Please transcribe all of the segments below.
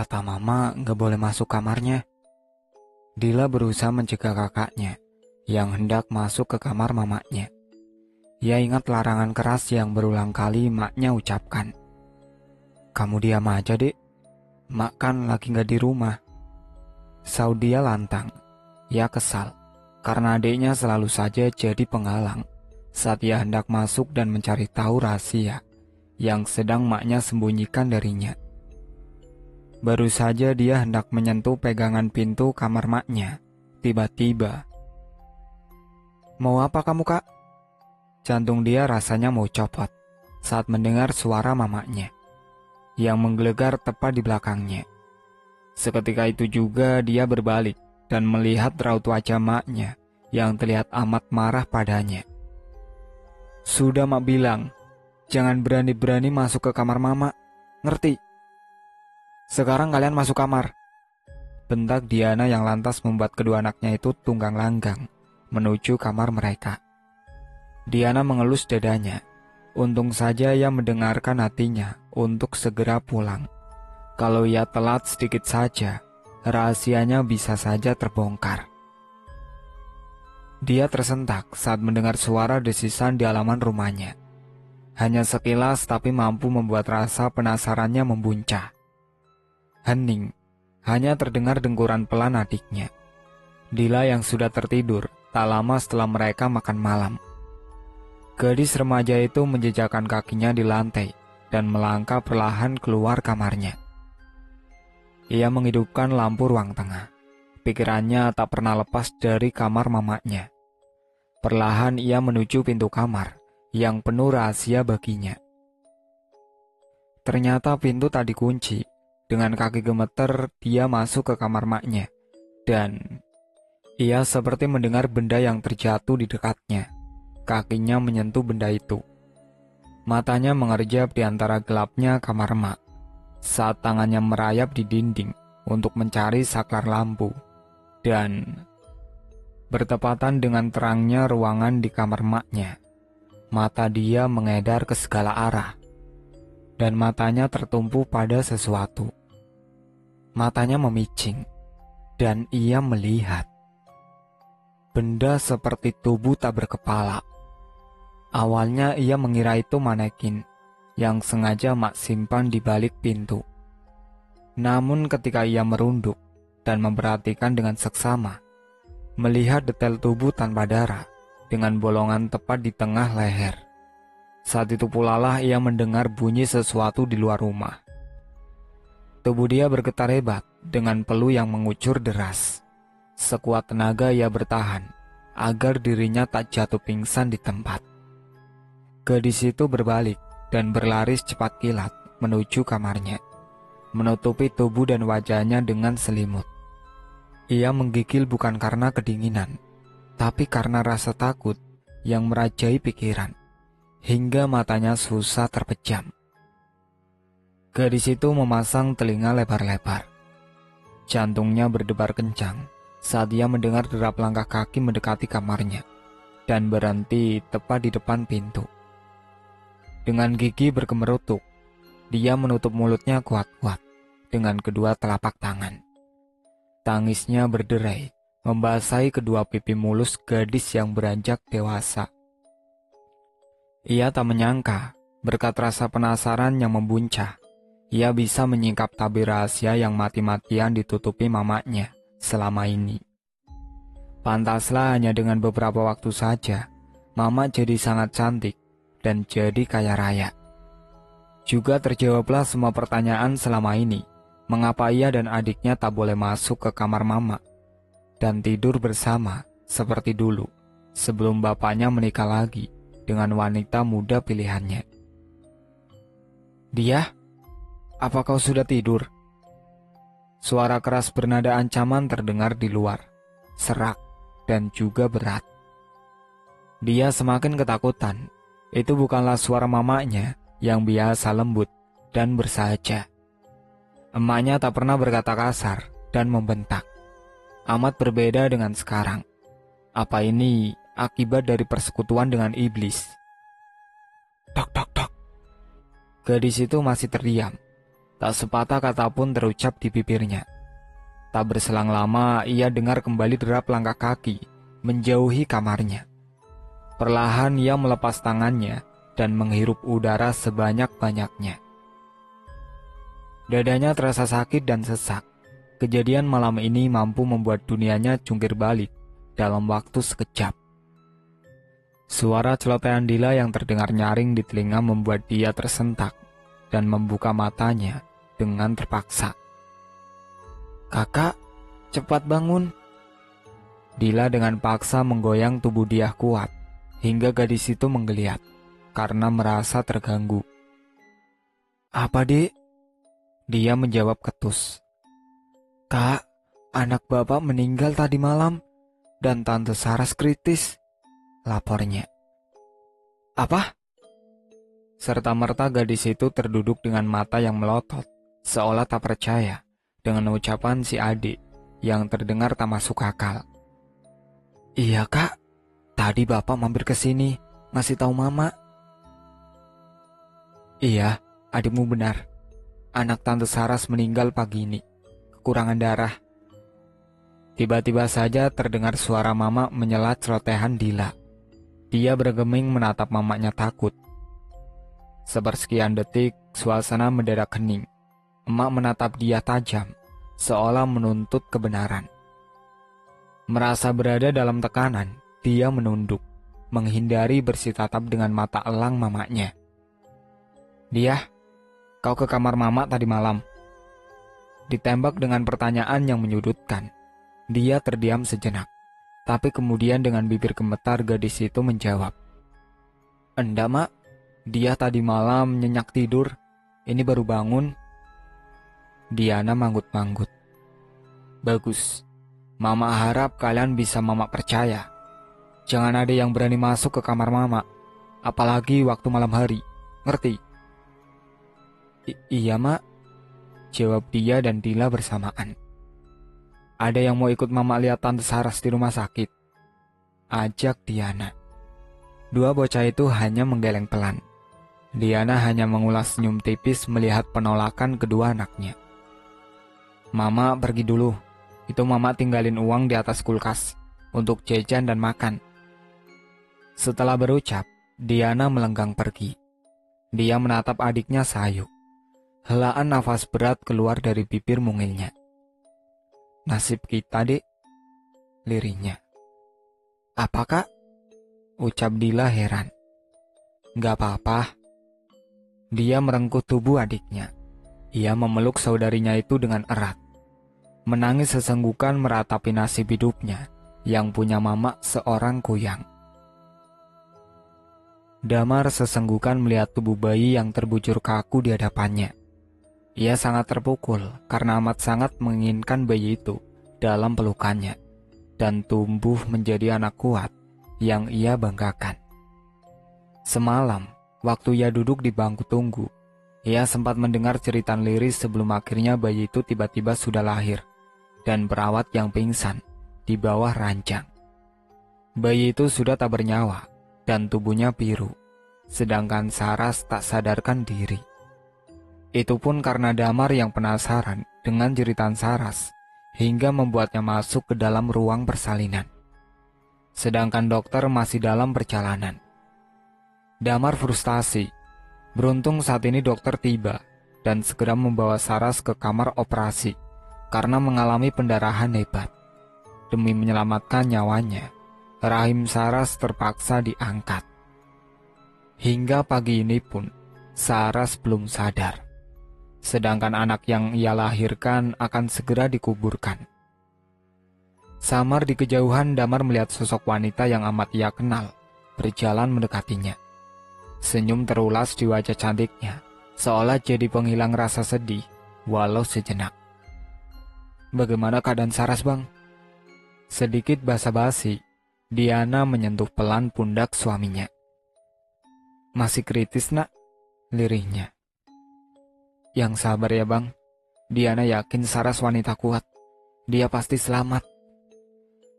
kata mama nggak boleh masuk kamarnya. Dila berusaha mencegah kakaknya yang hendak masuk ke kamar mamanya. Ia ingat larangan keras yang berulang kali maknya ucapkan. Kamu diam aja, Dek. Mak kan lagi nggak di rumah. Saud dia lantang. Ia kesal karena adiknya selalu saja jadi penghalang saat ia hendak masuk dan mencari tahu rahasia yang sedang maknya sembunyikan darinya. Baru saja dia hendak menyentuh pegangan pintu kamar maknya. Tiba-tiba, "Mau apa kamu, Kak?" Jantung dia rasanya mau copot saat mendengar suara mamanya yang menggelegar tepat di belakangnya. Seketika itu juga dia berbalik dan melihat raut wajah maknya yang terlihat amat marah padanya. "Sudah mak bilang, jangan berani-berani masuk ke kamar mama, ngerti? Sekarang kalian masuk kamar." Bentak Diana yang lantas membuat kedua anaknya itu tunggang langgang menuju kamar mereka. Diana mengelus dadanya. Untung saja ia mendengarkan hatinya untuk segera pulang. Kalau ia telat sedikit saja, rahasianya bisa saja terbongkar. Dia tersentak saat mendengar suara desisan di halaman rumahnya. Hanya sekilas tapi mampu membuat rasa penasarannya membuncah. Hening, hanya terdengar dengkuran pelan adiknya. Dila yang sudah tertidur tak lama setelah mereka makan malam. Gadis remaja itu menjejakkan kakinya di lantai dan melangkah perlahan keluar kamarnya. Ia menghidupkan lampu ruang tengah. Pikirannya tak pernah lepas dari kamar mamanya. Perlahan ia menuju pintu kamar yang penuh rahasia baginya. Ternyata pintu tak dikunci. Dengan kaki gemeter dia masuk ke kamar maknya. Dan ia seperti mendengar benda yang terjatuh di dekatnya. Kakinya menyentuh benda itu. Matanya mengerjap di antara gelapnya kamar mak, saat tangannya merayap di dinding untuk mencari saklar lampu. Dan bertepatan dengan terangnya ruangan di kamar maknya, mata dia mengedar ke segala arah. Dan matanya tertumpu pada sesuatu. Matanya memicing, dan ia melihat benda seperti tubuh tak berkepala. Awalnya ia mengira itu manekin yang sengaja mak simpan di balik pintu. Namun ketika ia merunduk dan memperhatikan dengan seksama, melihat detail tubuh tanpa darah dengan bolongan tepat di tengah leher. Saat itu pula lah ia mendengar bunyi sesuatu di luar rumah. Tubuh dia bergetar hebat dengan peluh yang mengucur deras. Sekuat tenaga ia bertahan agar dirinya tak jatuh pingsan di tempat. Gadis itu berbalik dan berlari secepat kilat menuju kamarnya, menutupi tubuh dan wajahnya dengan selimut. Ia menggigil bukan karena kedinginan, tapi karena rasa takut yang merajai pikiran, hingga matanya susah terpejam. Gadis itu memasang telinga lebar-lebar. Jantungnya berdebar kencang saat ia mendengar derap langkah kaki mendekati kamarnya dan berhenti tepat di depan pintu. Dengan gigi berkemerutuk, dia menutup mulutnya kuat-kuat dengan kedua telapak tangan. Tangisnya berderai, membasahi kedua pipi mulus gadis yang beranjak dewasa. Ia tak menyangka, berkat rasa penasaran yang membuncah, ia bisa menyingkap tabir rahasia yang mati-matian ditutupi mamanya selama ini. Pantaslah hanya dengan beberapa waktu saja, mama jadi sangat cantik dan jadi kaya raya. Juga terjawablah semua pertanyaan selama ini. Mengapa ia dan adiknya tak boleh masuk ke kamar mama dan tidur bersama seperti dulu sebelum bapaknya menikah lagi dengan wanita muda pilihannya. "Dia, apa kau sudah tidur?" Suara keras bernada ancaman terdengar di luar, serak dan juga berat. Dia semakin ketakutan. Itu bukanlah suara mamanya yang biasa lembut dan bersahaja. Emaknya tak pernah berkata kasar dan membentak. Amat berbeda dengan sekarang. Apa ini akibat dari persekutuan dengan iblis? Tok tok tok. Gadis itu masih terdiam. Tak sepatah kata pun terucap di bibirnya. Tak berselang lama, ia dengar kembali derap langkah kaki menjauhi kamarnya. Perlahan ia melepas tangannya dan menghirup udara sebanyak-banyaknya. Dadanya terasa sakit dan sesak. Kejadian malam ini mampu membuat dunianya jungkir balik dalam waktu sekejap. Suara celotehan Dila yang terdengar nyaring di telinga membuat dia tersentak dan membuka matanya dengan terpaksa. "Kakak, cepat bangun." Dila dengan paksa menggoyang tubuh dia kuat, hingga gadis itu menggeliat karena merasa terganggu. "Apa, Dek?" Dia menjawab ketus. "Kak, anak bapak meninggal tadi malam, dan Tante Saras kritis," lapornya. "Apa?" Serta-merta gadis itu terduduk dengan mata yang melotot, seolah tak percaya dengan ucapan si adik yang terdengar tak masuk akal. "Iya kak, tadi bapak mampir ke sini, ngasih tahu mama." "Iya, adikmu benar. Anak Tante Saras meninggal pagi ini, kekurangan darah." Tiba-tiba saja terdengar suara mama menyela celotehan Dila. Dia bergeming menatap mamanya takut. Sepersekian detik, suasana mendadak hening. Emak menatap dia tajam, seolah menuntut kebenaran. Merasa berada dalam tekanan, dia menunduk, menghindari bersitatap dengan mata elang mamanya. "Dia, kau ke kamar mama tadi malam?" Ditembak dengan pertanyaan yang menyudutkan. Dia terdiam sejenak, tapi kemudian dengan bibir gemetar gadis itu menjawab, "Enggak, Mak. Dia tadi malam nyenyak tidur. Ini baru bangun." Diana manggut-manggut. "Bagus. Mama harap kalian bisa mama percaya. Jangan ada yang berani masuk ke kamar mama, apalagi waktu malam hari. Ngerti?" Iya, Mak," jawab dia dan Dila bersamaan. "Ada yang mau ikut mama lihat Tante Saras di rumah sakit?" ajak Diana. Dua bocah itu hanya menggeleng pelan. Diana hanya mengulas senyum tipis melihat penolakan kedua anaknya. "Mama pergi dulu. Itu mama tinggalin uang di atas kulkas untuk jajan dan makan." Setelah berucap, Diana melenggang pergi. Dia menatap adiknya sayu. Helaan nafas berat keluar dari bibir mungilnya. "Nasib kita, Dek," lirihnya. "Apa, Kak?" ucap Dila heran. "Gak apa-apa." Dia merengkuh tubuh adiknya. Ia memeluk saudarinya itu dengan erat. Menangis sesenggukan meratapi nasib hidupnya yang punya mama seorang kuyang. Damar sesenggukan melihat tubuh bayi yang terbujur kaku di hadapannya. Ia sangat terpukul karena amat sangat menginginkan bayi itu dalam pelukannya dan tumbuh menjadi anak kuat yang ia banggakan. Semalam, waktu ia duduk di bangku tunggu, ia sempat mendengar cerita liris sebelum akhirnya bayi itu tiba-tiba sudah lahir dan perawat yang pingsan di bawah ranjang. Bayi itu sudah tak bernyawa dan tubuhnya biru, sedangkan Saras tak sadarkan diri. Itu pun karena Damar yang penasaran dengan jeritan Saras hingga membuatnya masuk ke dalam ruang persalinan. Sedangkan dokter masih dalam perjalanan. Damar frustasi. Beruntung saat ini dokter tiba dan segera membawa Saras ke kamar operasi karena mengalami pendarahan hebat. Demi menyelamatkan nyawanya, rahim Saras terpaksa diangkat. Hingga pagi ini pun, Saras belum sadar. Sedangkan anak yang ia lahirkan akan segera dikuburkan. Samar di kejauhan, Damar melihat sosok wanita yang amat ia kenal berjalan mendekatinya. Senyum terulas di wajah cantiknya, seolah jadi penghilang rasa sedih, walau sejenak. "Bagaimana keadaan Saras, Bang?" Sedikit basa-basi, Diana menyentuh pelan pundak suaminya. "Masih kritis, Nak," lirihnya. "Yang sabar ya, Bang. Diana yakin Saras wanita kuat. Dia pasti selamat."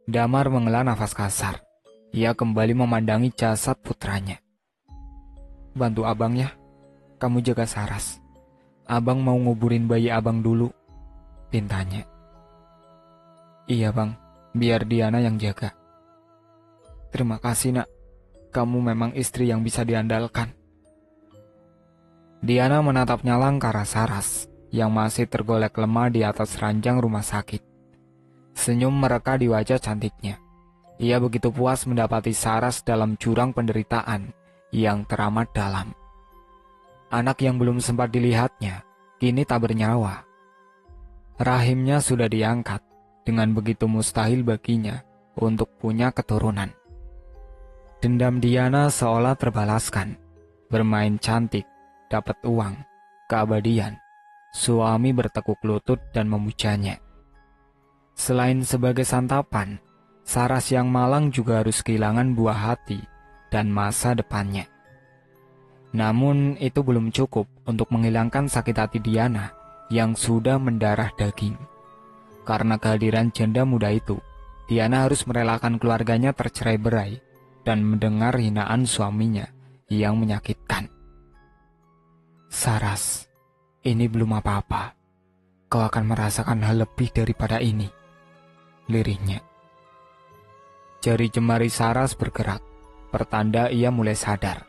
Damar menghela nafas kasar. Ia kembali memandangi jasad putranya. "Bantu abang ya, kamu jaga Saras. "Abang mau nguburin bayi abang dulu," pintanya. "Iya bang, biar Diana yang jaga." "Terima kasih nak, kamu memang istri yang bisa diandalkan." Diana menatapnya ke arah Saras yang masih tergolek lemah di atas ranjang rumah sakit. Senyum mereka di wajah cantiknya. Ia begitu puas mendapati Saras dalam jurang penderitaan yang teramat dalam. Anak yang belum sempat dilihatnya, kini tak bernyawa. Rahimnya sudah diangkat, dengan begitu mustahil baginya untuk punya keturunan. Dendam Diana seolah terbalaskan. Bermain cantik, dapat uang, keabadian. Suami bertekuk lutut dan memujanya. Selain sebagai santapan, Saras yang malang juga harus kehilangan buah hati dan masa depannya. Namun itu belum cukup untuk menghilangkan sakit hati Diana yang sudah mendarah daging. Karena kehadiran janda muda itu, Diana harus merelakan keluarganya tercerai-berai dan mendengar hinaan suaminya yang menyakitkan. "Saras, ini belum apa-apa. Kau akan merasakan hal lebih daripada ini," lirihnya. Jari jemari Saras bergerak, pertanda ia mulai sadar.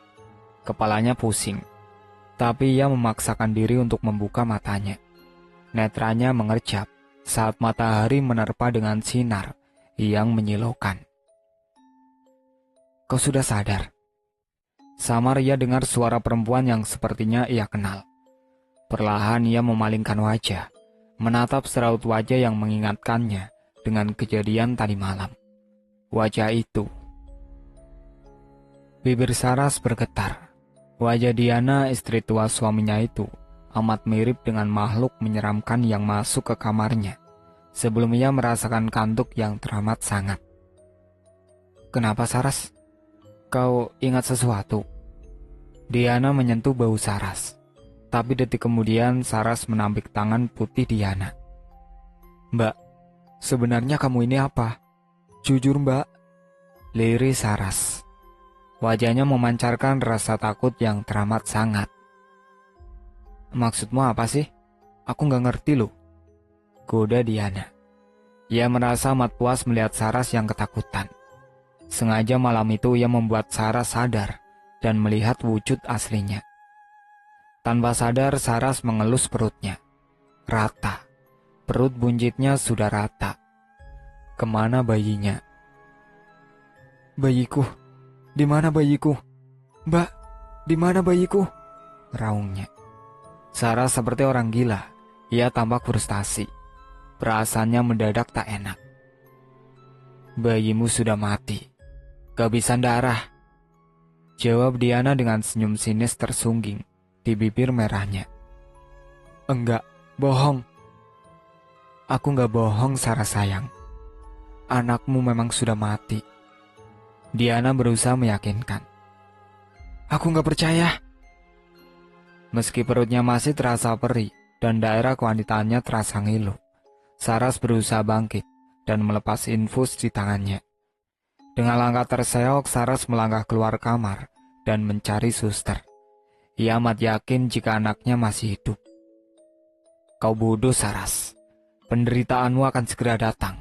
Kepalanya pusing, tapi ia memaksakan diri untuk membuka matanya. Netranya mengerjap saat matahari menerpa dengan sinar yang menyilaukan. "Kau sudah sadar?" Samar ia dengar suara perempuan yang sepertinya ia kenal. Perlahan ia memalingkan wajah, menatap seraut wajah yang mengingatkannya dengan kejadian tadi malam. Wajah itu. Bibir Saras bergetar. Wajah Diana, istri tua suaminya itu, amat mirip dengan makhluk menyeramkan yang masuk ke kamarnya sebelum ia merasakan kantuk yang teramat sangat. "Kenapa Saras? Kau ingat sesuatu?" Diana menyentuh bahu Saras, tapi detik kemudian Saras menampik tangan putih Diana. "Mbak, sebenarnya kamu ini apa? Jujur mbak," lirih Saras. Wajahnya memancarkan rasa takut yang teramat sangat. "Maksudmu apa sih? Aku nggak ngerti loh," goda Diana. Ia merasa amat puas melihat Saras yang ketakutan. Sengaja malam itu ia membuat Saras sadar dan melihat wujud aslinya. Tanpa sadar Saras mengelus perutnya. Rata. Perut buncitnya sudah rata. Kemana bayinya? "Bayiku, di mana bayiku? Mbak, di mana bayiku?" raungnya. Saras seperti orang gila. Ia tampak frustasi. Perasaannya mendadak tak enak. "Bayimu sudah mati. Kehabisan darah," jawab Diana dengan senyum sinis tersungging di bibir merahnya. "Enggak, bohong." "Aku nggak bohong, Saras sayang. Anakmu memang sudah mati." Diana berusaha meyakinkan. "Aku nggak percaya." Meski perutnya masih terasa perih dan daerah kewanitaannya terasa ngilu, Saras berusaha bangkit dan melepas infus di tangannya. Dengan langkah terseok, Saras melangkah keluar kamar dan mencari suster. Ia amat yakin jika anaknya masih hidup. "Kau bodoh, Saras. Penderitaanmu akan segera datang.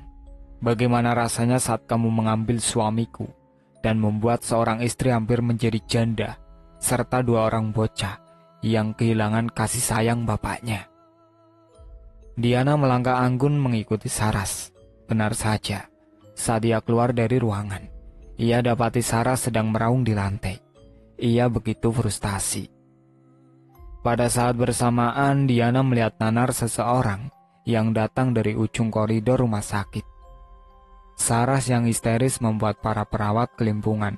Bagaimana rasanya saat kamu mengambil suamiku dan membuat seorang istri hampir menjadi janda, serta 2 orang bocah yang kehilangan kasih sayang bapaknya." Diana melangkah anggun mengikuti Saras. Benar saja, saat ia keluar dari ruangan, ia dapati Saras sedang meraung di lantai. Ia begitu frustasi. Pada saat bersamaan, Diana melihat nanar seseorang yang datang dari ujung koridor rumah sakit. Saras yang histeris membuat para perawat kelimpungan,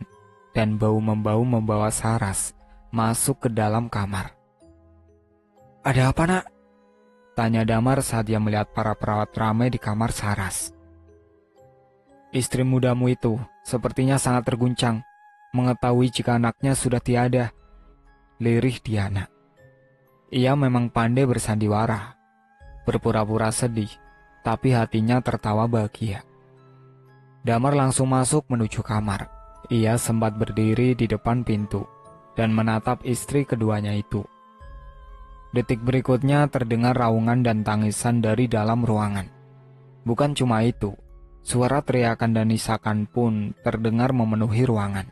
dan bau-membau membawa Saras masuk ke dalam kamar. "Ada apa nak?" tanya Damar saat dia melihat para perawat ramai di kamar Saras. "Istri mudamu itu sepertinya sangat terguncang mengetahui jika anaknya sudah tiada," lirih Diana. Ia memang pandai bersandiwara, berpura-pura sedih, tapi hatinya tertawa bahagia. Damar langsung masuk menuju kamar. Ia sempat berdiri di depan pintu dan menatap istri keduanya itu. Detik berikutnya terdengar raungan dan tangisan dari dalam ruangan. Bukan cuma itu, suara teriakan dan isakan pun terdengar memenuhi ruangan.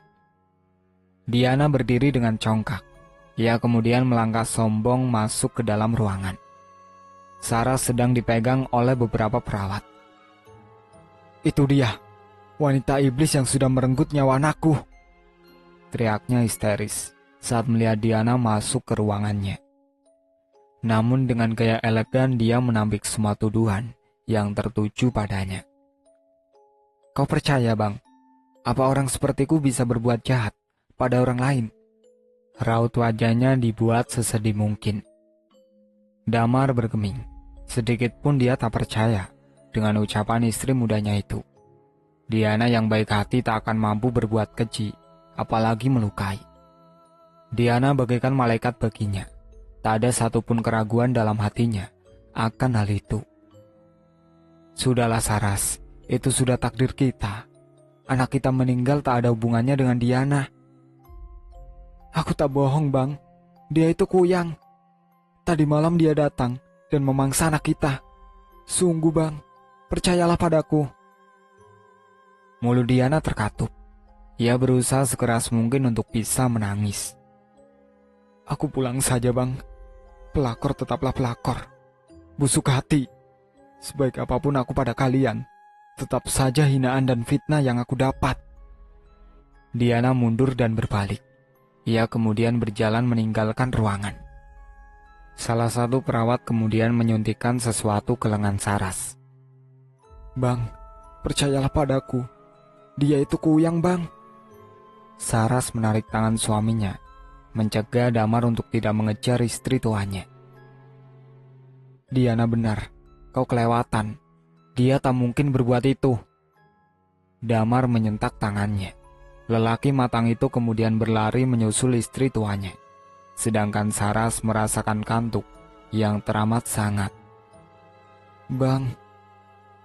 Diana berdiri dengan congkak. Ia kemudian melangkah sombong masuk ke dalam ruangan. Sarah sedang dipegang oleh beberapa perawat. "Itu dia, wanita iblis yang sudah merenggut nyawa anakku!" teriaknya histeris saat melihat Diana masuk ke ruangannya. Namun dengan gaya elegan dia menampik semua tuduhan yang tertuju padanya. "Kau percaya, Bang? Apa orang sepertiku bisa berbuat jahat pada orang lain?" Raut wajahnya dibuat sesedih mungkin. Damar bergeming. Sedikit pun dia tak percaya dengan ucapan istri mudanya itu. Diana yang baik hati tak akan mampu berbuat keji, apalagi melukai. Diana bagaikan malaikat baginya. Tak ada satupun keraguan dalam hatinya akan hal itu. "Sudahlah Saras, itu sudah takdir kita. Anak kita meninggal tak ada hubungannya dengan Diana." "Aku tak bohong, Bang. Dia itu kuyang. Tadi malam dia datang dan memangsa anak kita. Sungguh, Bang, percayalah padaku." Mulut Diana terkatup. Ia berusaha sekeras mungkin untuk bisa menangis. "Aku pulang saja, Bang. Pelakor tetaplah pelakor. Busuk hati. Sebaik apapun aku pada kalian, tetap saja hinaan dan fitnah yang aku dapat." Diana mundur dan berbalik. Ia kemudian berjalan meninggalkan ruangan. Salah satu perawat kemudian menyuntikkan sesuatu ke lengan Saras. "Bang, percayalah padaku. Dia itu kuyang, Bang." Saras menarik tangan suaminya, mencegah Damar untuk tidak mengejar istri tuanya. "Diana benar, kau kelewatan. Dia tak mungkin berbuat itu." Damar menyentak tangannya. Lelaki matang itu kemudian berlari menyusul istri tuanya. Sedangkan Saras merasakan kantuk yang teramat sangat. "Bang,"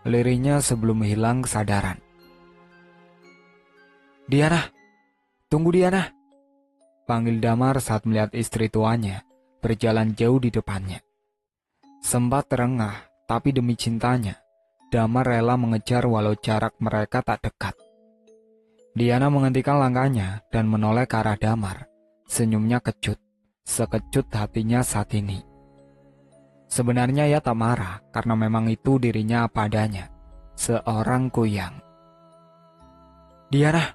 lirihnya sebelum hilang kesadaran. "Diana, tunggu Diana," panggil Damar saat melihat istri tuanya berjalan jauh di depannya. Sempat terengah, tapi demi cintanya, Damar rela mengejar walau jarak mereka tak dekat. Diana menghentikan langkahnya dan menoleh ke arah Damar. Senyumnya kecut, sekecut hatinya saat ini. Sebenarnya ia tak marah karena memang itu dirinya apa adanya, seorang kuyang. "Diana."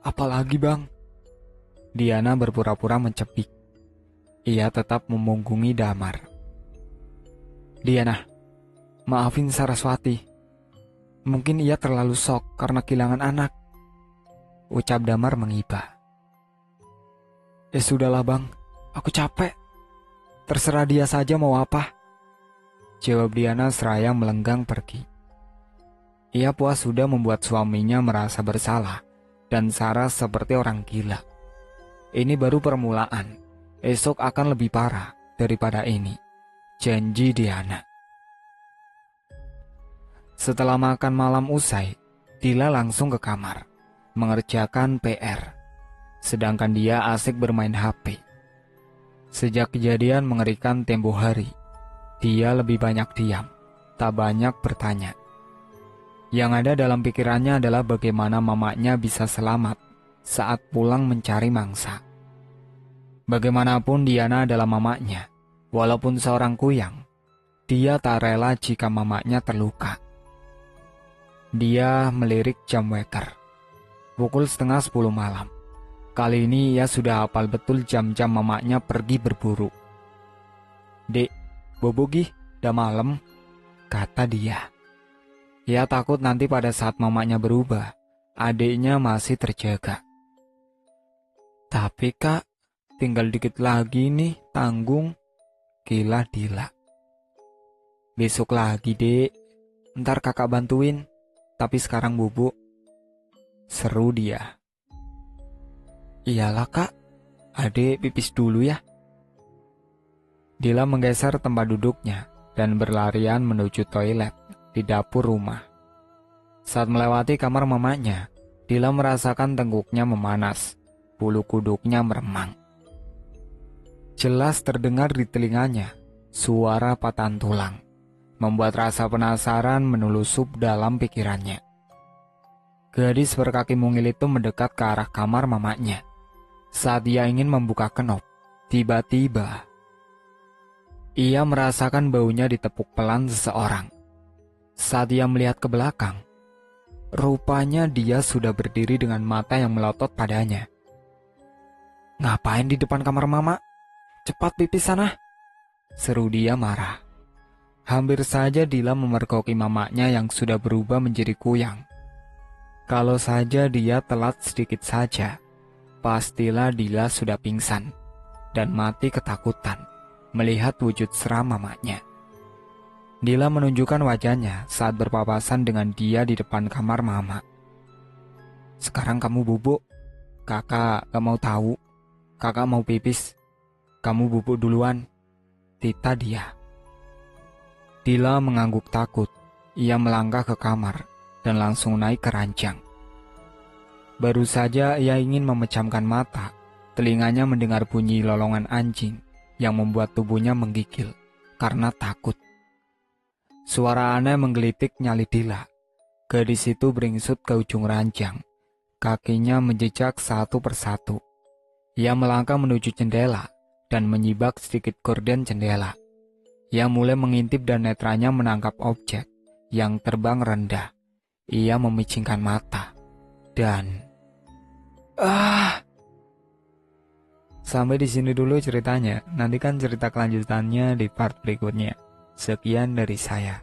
"Apalagi, Bang?" Diana berpura-pura mencekik. Ia tetap memunggungi Damar. "Diana, maafin Saraswati. Mungkin ia terlalu shock karena kehilangan anak," ucap Damar mengibah. Sudahlah, Bang, aku capek. Terserah dia saja mau apa," jawab Diana seraya melenggang pergi. Ia puas sudah membuat suaminya merasa bersalah dan Saras seperti orang gila. Ini baru permulaan, esok akan lebih parah daripada ini, janji Diana. Setelah makan malam usai, Dila langsung ke kamar, mengerjakan PR. Sedangkan dia asik bermain HP. Sejak kejadian mengerikan tempo hari, dia lebih banyak diam, tak banyak bertanya. Yang ada dalam pikirannya adalah bagaimana mamanya bisa selamat saat pulang mencari mangsa. Bagaimanapun Diana adalah mamanya, walaupun seorang kuyang, dia tak rela jika mamanya terluka. Dia melirik jam waker. Pukul 9:30 malam. Kali ini ia sudah hafal betul jam-jam mamanya pergi berburu. "Dek, bobo gih, udah malam," kata dia. Ia takut nanti pada saat mamanya berubah, adiknya masih terjaga. "Tapi Kak, tinggal dikit lagi nih, tanggung," gila Dila. "Besok lagi, Dek. Ntar kakak bantuin. Tapi sekarang bubuk," seru dia. "Iyalah Kak, adek pipis dulu ya." Dila menggeser tempat duduknya dan berlarian menuju toilet di dapur rumah. Saat melewati kamar mamanya, Dila merasakan tengkuknya memanas, bulu kuduknya meremang. Jelas terdengar di telinganya suara patahan tulang, membuat rasa penasaran menelusup dalam pikirannya. Gadis berkaki mungil itu mendekat ke arah kamar mamanya. Saat ia ingin membuka kenop, tiba-tiba ia merasakan baunya ditepuk pelan seseorang. Saat ia melihat ke belakang, rupanya dia sudah berdiri dengan mata yang melotot padanya. "Ngapain di depan kamar mama? Cepat pipis sana!" seru dia marah. Hampir saja Dila memergoki mamanya yang sudah berubah menjadi kuyang. Kalau saja dia telat sedikit saja, pastilah Dila sudah pingsan dan mati ketakutan melihat wujud seram mamanya. Dila menunjukkan wajahnya saat berpapasan dengan dia di depan kamar mama. "Sekarang kamu bubuk. Kakak gak mau tahu. Kakak mau pipis. Kamu bubuk duluan," tita dia. Dila mengangguk takut. Ia melangkah ke kamar dan langsung naik ke ranjang. Baru saja ia ingin memejamkan mata, telinganya mendengar bunyi lolongan anjing yang membuat tubuhnya menggigil karena takut. Suara aneh menggelitik nyali Dila. Gadis itu beringsut ke ujung ranjang. Kakinya menjejak satu persatu. Ia melangkah menuju jendela dan menyibak sedikit gorden jendela. Ia mulai mengintip dan netranya menangkap objek yang terbang rendah. Ia memicingkan mata dan sampai di sini dulu ceritanya. Nantikan cerita kelanjutannya di part berikutnya. Sekian dari saya.